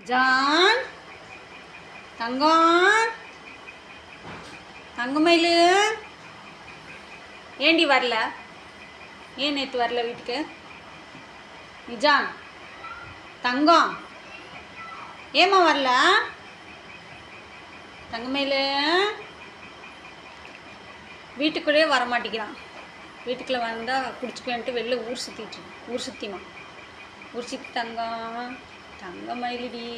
John தங்கம் தங்கமயிலு ஏண்டி வரல? ஏன் நேற்று வரல வீட்டுக்கு? நிஜான் தங்கம் ஏம்மா வரல? தங்கமயிலு வீட்டுக்குள்ளே வரமாட்டேங்கிறான். வீட்டுக்குள்ளே வந்தால் குடிச்சுக்குவேன்ட்டு வெளில ஊர் சுற்றிமா ஊர் சுற்றி தங்கம் தங்கமயிலுடி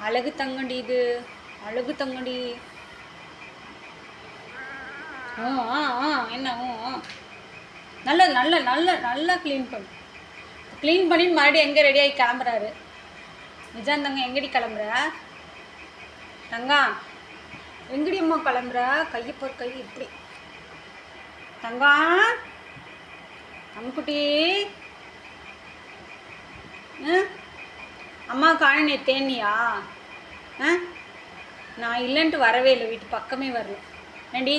அழகு தங்கண்டி, இது அழகு தங்கண்டி. என்ன நல்லா நல்லா நல்லா நல்லா க்ளீன் பண்ணி மறுபடியும் எங்கே ரெடியாகி கிளம்புறாரு. நிஜான் தங்கம் எங்கடி கிளம்புற? தங்கம் எங்கடி அம்மா கிளம்புற? கையை போகிற கை இப்படி. தங்கம் அம்முக்குட்டி அம்மா காண நேத்தேனியா? நான் இல்லைன்ட்டு வரவே இல்லை, வீட்டு பக்கமே வரல. ஏண்டி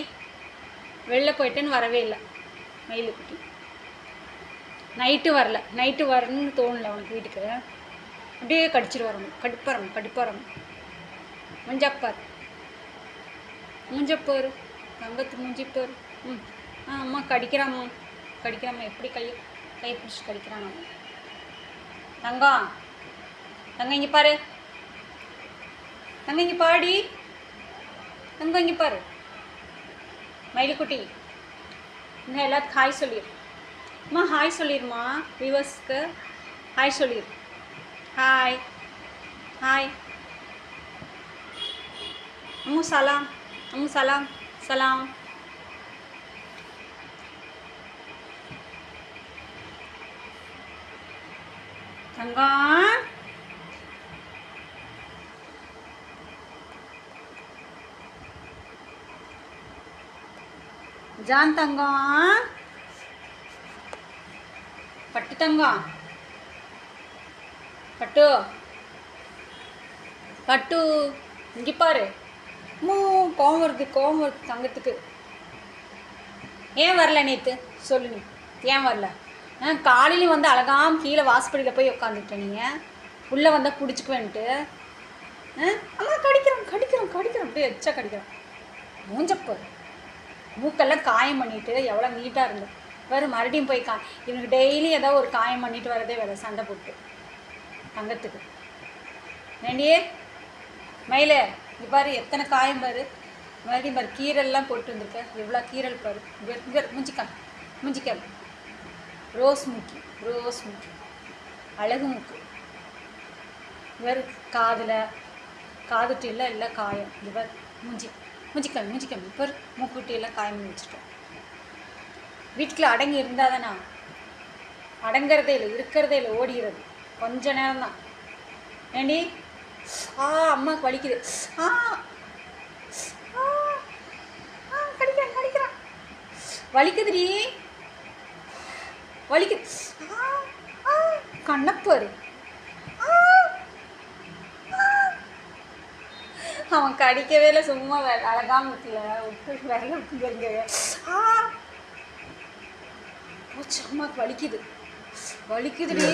வெளில போயிட்டேன்னு வரவே இல்லை மயிலுக்குட்டி. நைட்டு வரல, நைட்டு வரணும்னு தோணலை உனக்கு வீட்டுக்கு. அப்படியே கடிச்சிட்டு வரணும், கடிப்பாரம் முஞ்சப்பார் மூஞ்சப்பார் தங்கத்து மூஞ்சிப்பார். அம்மா கடிக்கிறாம்மா எப்படி கையை பிடிச்சி கடிக்கிறாங்க. தங்கம் தங்கம் இங்கே பாரு, தங்கம் இங்கே பாடி, தங்கம் இங்கே பாரு. மயிலுக்குட்டி இன்னும் எல்லாத்துக்கும் ஹாய் சொல்லிடு. அம்மா ஹாய் சொல்லிடுமா, வியூவர்ஸ்க்கு ஹாய் சொல்லிடு. ஹாய் ஹாய் அம்மு சலாம், அம்மு சலாம் சலாம். தங்கம் ஜான் தங்கம் பட்டு தங்கம் பட்டு பட்டு இங்கே பாரு. கோவம் வருது தங்கத்துக்கு. ஏன் வரல நேற்று சொல்லு, நீ ஏன் வரல? காலையிலையும் வந்து அழகாம கீழே வாசப்படியில் போய் உட்காந்துட்டேன். நீங்கள் உள்ளே வந்தால் பிடிச்சிக்குவேன்ட்டு. அம்மா கடிக்கிறோம் அப்படியே எச்சா கடிக்கிறோம். மூஞ்சப்போ மூக்கெல்லாம் காயம் பண்ணிவிட்டு எவ்வளோ நீட்டாக இருந்தது வேறு. மறுபடியும் போய் இவனுக்கு டெய்லி ஏதோ ஒரு காயம் பண்ணிட்டு வரதே வேறு, சண்டை போட்டு தங்கத்துக்கு. வேண்டியே மயிலே இது பாரு எத்தனை காயம் பாரு. மறுபடியும் பாரு கீரல்லாம் போட்டு வந்திருக்க, எவ்வளோ கீரல் பாரு. மூஞ்சிக்கா ரோஸ் மூக்கி அழகு மூக்கு. வேறு காதுட்டியெல்லாம் எல்லாம் காயம். இது பாரு மூஞ்சிக்கம்மி இப்போ மூக்குட்டியெல்லாம் காயம் பண்ணி வச்சுருக்கேன். வீட்டுக்குள்ளே அடங்கி இருந்தால் தானே, அடங்கிறதே இல்லை, இருக்கிறதே இல்லை, ஓடிகிறது கொஞ்ச நேரம் தான். ஏண்டி அம்மாவுக்கு வலிக்குது. கடிக்கிறான் வலிக்குதுடி, வலிக்குது. கண்ணப்பாரு அவன் கடிக்கவே இல்லை, சும்மா அழகாம விட்டுல விட்டு வேலை விட்டுங்க. போச்சு அம்மாவுக்கு வலிக்குதுடி.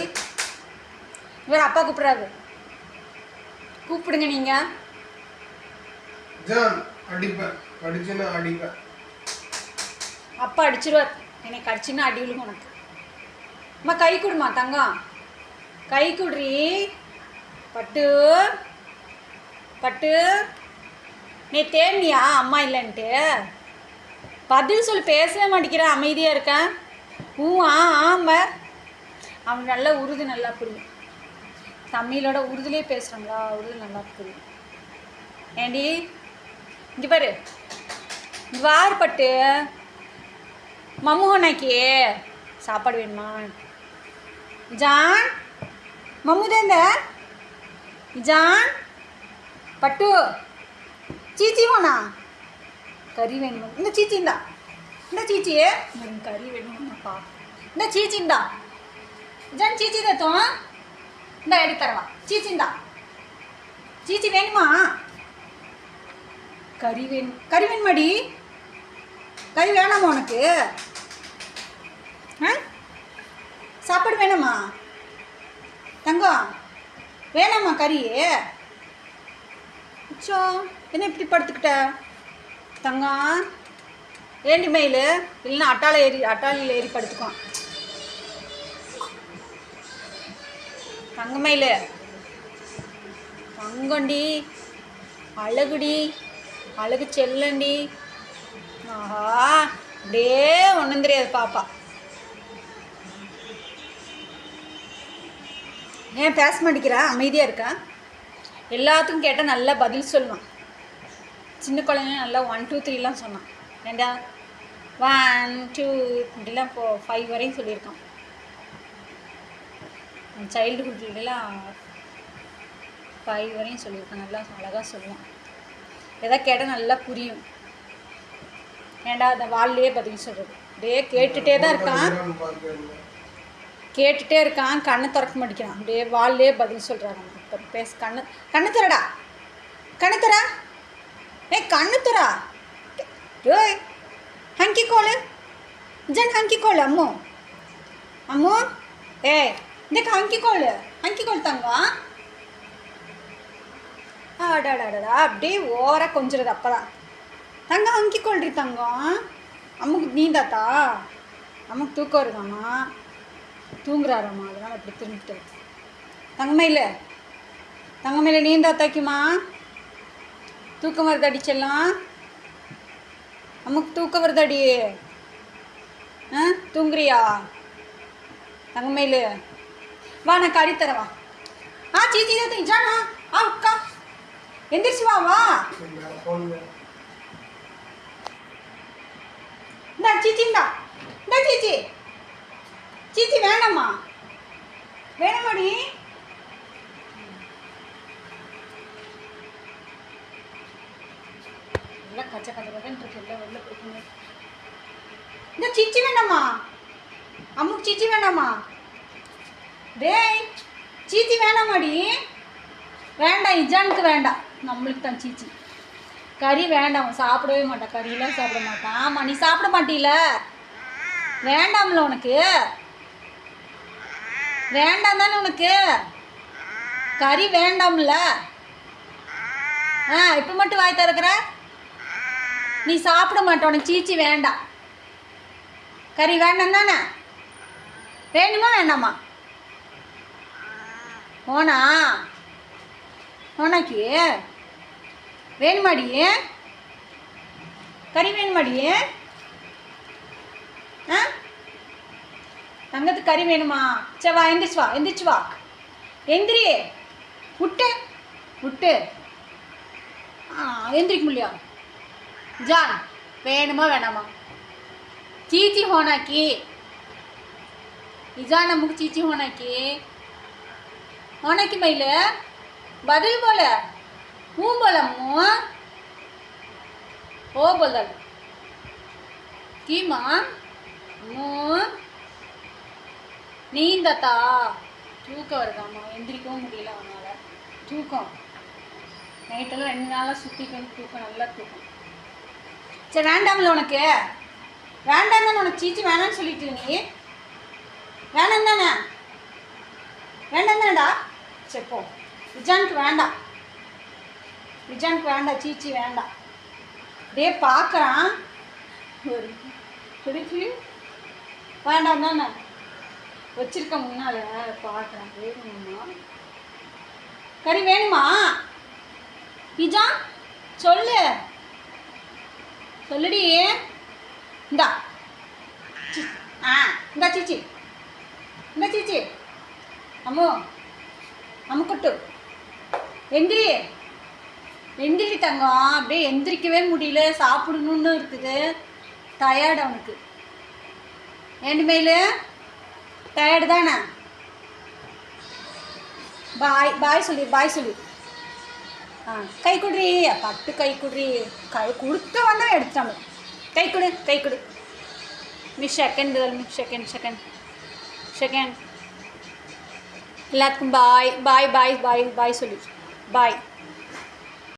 வேறு அப்பா கூப்பிட்றாரு, கூப்பிடுங்க. நீங்கள் அப்பா அடிச்சிருவார், என்னை கடிச்சுன்னா அடி விழுங்க உனக்கு. அம்மா கை கொடுமா தங்கம், கை குடுறி. பட்டு நீ தேனியா அம்மா இல்லைன்ட்டு? பதில் சொல்லி பேசவே மாட்டேங்கிறேன், அமைதியாக இருக்கேன். ஆமாம் அவன் நல்லா உருது நல்லா புரியும். தமிழோட உருதுலேயே பேசுகிறாங்களா, உருது நல்லா புரியும். ஏண்டி இங்கே பாரு, வார் பட்டு மம்முனாக்கி சாப்பாடு வேணுமா? ஜான் மம்முதேந்த ஜான் பட்டு சீச்சி வேணா கறி வேணுமா? இந்த சீச்சிந்தா, இந்த சீச்சியே கறி வேணுமாப்பா. இந்த சீச்சிந்தா ஜான் சீச்சி தத்துவம் இந்த எடி தரவா. சீச்சிந்தா சீச்சி வேணுமா? கறி வேணுமாடி? கறி வேணாமா உனக்கு? சாப்பாடு வேணுமா தங்கம்? வேணாம்மா கறி? அச்சோ, என்ன இப்படி படுத்துக்கிட்ட தங்கம்? ஏண்டி மயில்? இல்லைன்னா அட்டாளியில் ஏறி படுத்துக்குவான் தங்க மயில். தங்கண்டி, அழகுடி, அழகு செல்லண்டி. ஆஹா, அப்படியே ஒன்றும் தெரியாது பாப்பா. ஏன் பேச மாட்டேங்கிறா? அமைதியாக இருக்கா? எல்லாத்துக்கும் கேட்டால் நல்லா பதில் சொல்லுவான். சின்ன குழந்தைங்க நல்லா 1 2 3லாம் சொன்னான். ஏண்டா 1 2 இப்படிலாம் 5 வரையும் சொல்லியிருக்கான். சைல்டுஹுட்லாம் 5 வரையும் சொல்லியிருக்கான். நல்லா அழகாக சொல்லுவான். எதாவது கேட்டால் நல்லா புரியும். ஏண்டா அந்த வால்லையே பதில் சொல்கிறது. அப்படியே கேட்டுகிட்டே தான் இருக்கான். கண்ணை திறக்க மாட்டேங்கிறான். அப்படியே வால்லையே பதில் சொல்கிறாங்க. இப்போ பேச கண்ணு தரடா, கண்ணு தர. கண்ணு தரா. ஏய் ஹங்கிக்கோளு ஜன் ஹங்கிக்கோளு அம்மு அம்மு. இந்த ஹங்கிக்கோள் தங்கம். ஆடாடாடா, அப்படியே ஓவராக கொஞ்சிறது. அப்போ தான் தங்கம் ஹங்கிக்கோள்றி தங்கம். அம்முக்கு நீந்தாத்தா? அம்முக்கு தூக்கம் வருதாம்மா, தூங்குறாராம்மா, அதனால் அப்படி திரும்பிட்டு. தங்கமயில நீந்தாத்தாக்குமா? தூக்கம் வருது அடிச்செல்லாம். அம்முக்கு தூக்கம் வருதாடி? தூங்குறியா தங்கமயில்? வா, நான் கறி தரவா. சீச்சி தான் ஜானா. அக்கா எந்திரிச்சு வா. இந்தா சீச்சி, இந்தா சீச்சி வேணாம்மா, வேணாமாடி. எல்லாம் கச்ச இருக்கு. வெளில போய்க்கணும். இந்த சீச்சி வேணாம்மா, அம்முக்கு சீச்சி வேணாம்மா. டேய் சீச்சி வேணாமாடி. வேண்டாம், இஜானுக்கு வேண்டாம், நம்மளுக்கு தான் சீச்சி. கறி வேண்டாம், அவன் சாப்பிடவே மாட்டான். கறியெல்லாம் சாப்பிட மாட்டான். ஆமாம், நீ சாப்பிட மாட்டீல? வேண்டாம்ல உனக்கு? வேண்டாம் தானே உனக்கு? கறி வேண்டாம்ல? இப்போ மட்டும் வாய் திறக்கிற? நீ சாப்பிட மாட்ட, உனக்கு சீச்சி வேண்டாம். கறி வேண்டாம் தானே? வேணுமா வேண்டாமா? ஓனாக்கி வேணுமாடி? கறி வேணுமாடி? தங்கத்துக்கு கறி வேணுமா? சரி வா, எந்திரிச்சு வா. எந்திரி. விட்டு எந்திரிக்க முடியா? ஜான் வேணுமா வேணாமா? चीची होना की इजा नमुक चीची होना की मैले बदल बोले हूँ बोला मुँह ओ बोल की माँ मुँह நீந்தத்தா தூக்கம் வருதாம்மா, எந்திரிக்கவும் முடியல அவனால். தூக்கம் நைட்டெல்லாம் 2 நாளாக சுற்றிட்டு தூக்கம், நல்லா தூக்கம். சரி வேண்டாம்ல உனக்கு? வேண்டாம் தானே உனக்கு? சீச்சி வேணான்னு சொல்லிட்டு நீ வேணாம் தானே? வேண்டாம் தானடா? சரி போ. விஜானுக்கு வேண்டாம், சீச்சி வேண்டாம். அப்படியே பார்க்குறான் ஒரு திருப்பி வேண்டாம் தானே வச்சிருக்க முன்னால பார்க்குறேன். வேணுமா கறி? வேணுமா பிஜா? சொல்லுடி. இந்தா இந்தா சீச்சி அம்மு கொட்டு. எந்திரி தங்கம். அப்படியே எந்திரிக்கவே முடியல, சாப்பிடணுன்னு இருக்குது. டயர்டு அவனுக்கு. ஏண்டு மேலு டயர்டு தானே? பாய் சொல்லி கை குடுறி. பட்டு கை குடுறி. கை கொடுத்து வந்தால் எடுத்துட்டாங்க. கை கொடு. மிஸ் செகண்ட் எல்லாத்துக்கும் பாய் சொல்லி பாய்.